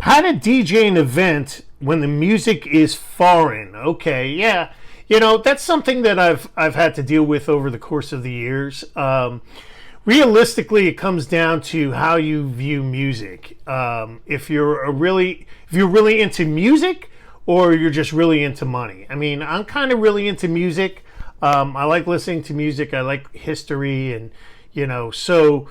How to DJ an event when the music is foreign? Okay, yeah, that's something that I've had to deal with over the course of the years. Realistically, it comes down to how you view music. If you're really into music, or you're just really into money. I mean, I'm kind of really into music. I like listening to music. I like history, and so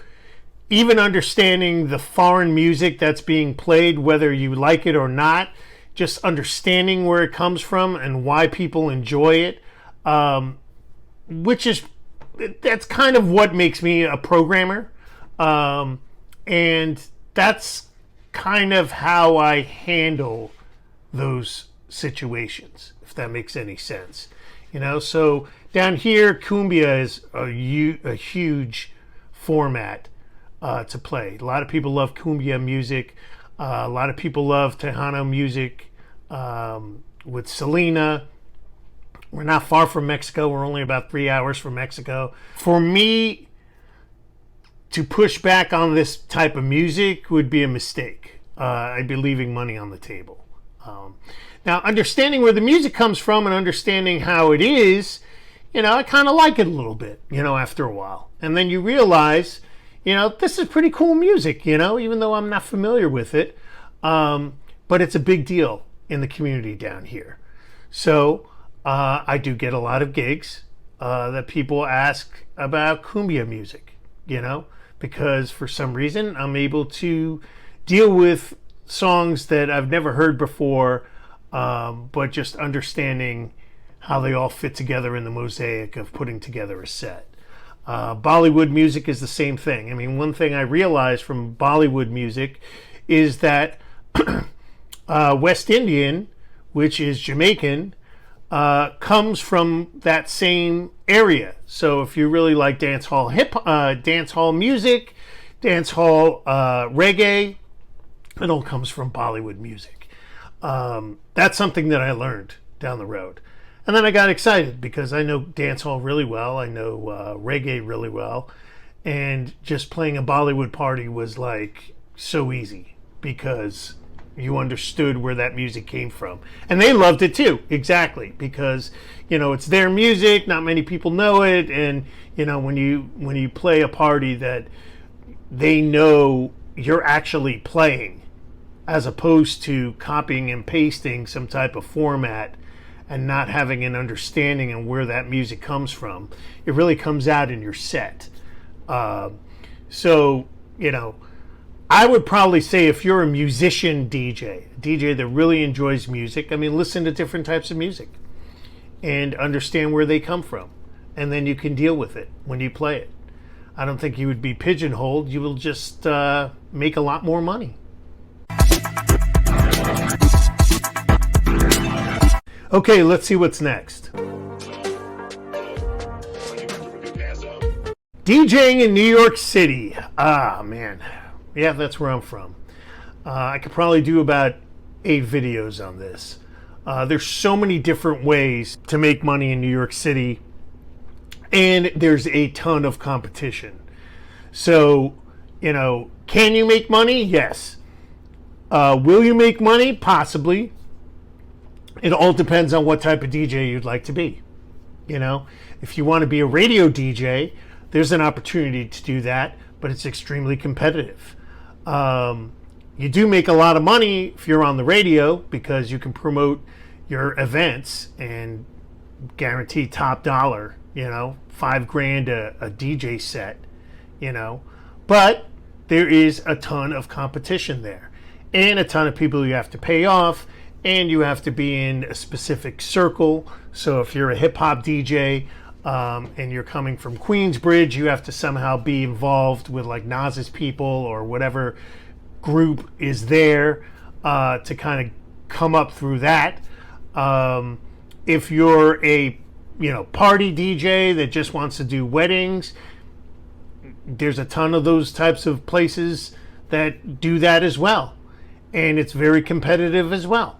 even understanding the foreign music that's being played, whether you like it or not, just understanding where it comes from and why people enjoy it, that's kind of what makes me a programmer. And that's kind of how I handle those situations, if that makes any sense. So down here, cumbia is a huge format to play. A lot of people love cumbia music. A lot of people love Tejano music with Selena. We're not far from Mexico. We're only about 3 hours from Mexico. For me to push back on this type of music would be a mistake. I'd be leaving money on the table. Now, understanding where the music comes from and understanding how it is, I kind of like it a little bit, after a while. And then you realize, this is pretty cool music, even though I'm not familiar with it. But it's a big deal in the community down here. So I do get a lot of gigs that people ask about cumbia music, because for some reason I'm able to deal with songs that I've never heard before, but just understanding how they all fit together in the mosaic of putting together a set. Bollywood music is the same thing. I mean, one thing I realized from Bollywood music is that West Indian, which is Jamaican, comes from that same area. So if you really like dance hall music, dance hall reggae, it all comes from Bollywood music. That's something that I learned down the road. And then I got excited because I know dancehall really well. I know reggae really well. And just playing a Bollywood party was like so easy because you understood where that music came from. And they loved it too, exactly, because, it's their music. Not many people know it. And, when you play a party that they know you're actually playing, as opposed to copying and pasting some type of format and not having an understanding of where that music comes from, it really comes out in your set. So, I would probably say if you're a musician DJ that really enjoys music, listen to different types of music and understand where they come from. And then you can deal with it when you play it. I don't think you would be pigeonholed. You will just make a lot more money. Okay, let's see what's next. DJing in New York City. Ah, man. Yeah, that's where I'm from. I could probably do about 8 videos on this. There's so many different ways to make money in New York City, and there's a ton of competition. So, can you make money? Yes. Will you make money? Possibly. It all depends on what type of DJ you'd like to be. If you want to be a radio DJ, there's an opportunity to do that, but it's extremely competitive. You do make a lot of money if you're on the radio because you can promote your events and guarantee top dollar, $5,000 a DJ set, but there is a ton of competition there and a ton of people you have to pay off, and you have to be in a specific circle. So if you're a hip hop DJ, and you're coming from Queensbridge, you have to somehow be involved with like Nas's people or whatever group is there to kind of come up through that. If you're a party DJ that just wants to do weddings, there's a ton of those types of places that do that as well, and it's very competitive as well.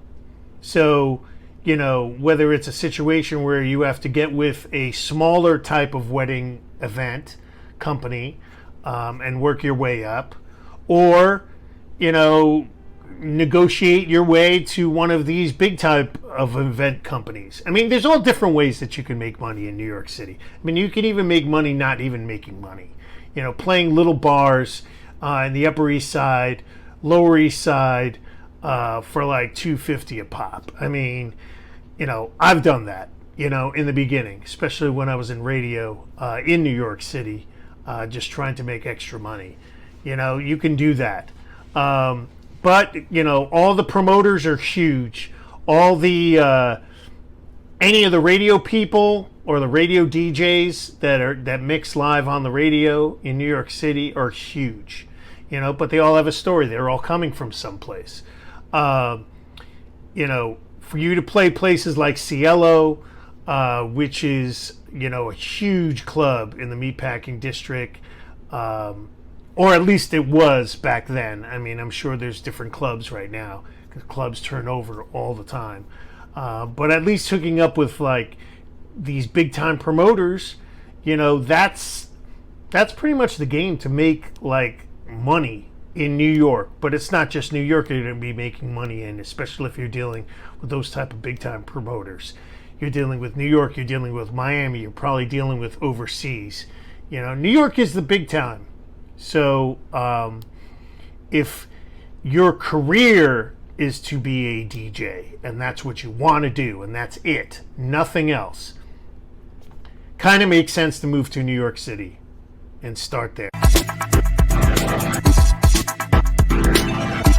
So whether it's a situation where you have to get with a smaller type of wedding event company and work your way up, or, negotiate your way to one of these big type of event companies. I mean, there's all different ways that you can make money in New York City. I mean, you can even make money not even making money. You know, playing little bars in the Upper East Side, Lower East Side for like $2.50 a pop. I mean, you know, I've done that, you know, in the beginning, especially when I was in radio in New York City, just trying to make extra money. You know, you can do that. But, you know, all the promoters are huge. All the any of the radio people or the radio DJs that mix live on the radio in New York City are huge. You know, but they all have a story. They're all coming from someplace. You know, for you to play places like Cielo, which is, you know, a huge club in the meatpacking district, or at least it was back then. I mean, I'm sure there's different clubs right now, because clubs turn over all the time. But at least hooking up with like these big time promoters, you know, that's pretty much the game to make like money in New York. But it's not just New York you're going to be making money in, especially if you're dealing with those type of big time promoters. You're dealing with New York, you're dealing with Miami, you're probably dealing with overseas. You know, New York is the big time. So if your career is to be a DJ and that's what you want to do and that's it, nothing else, kind of makes sense to move to New York City and start there.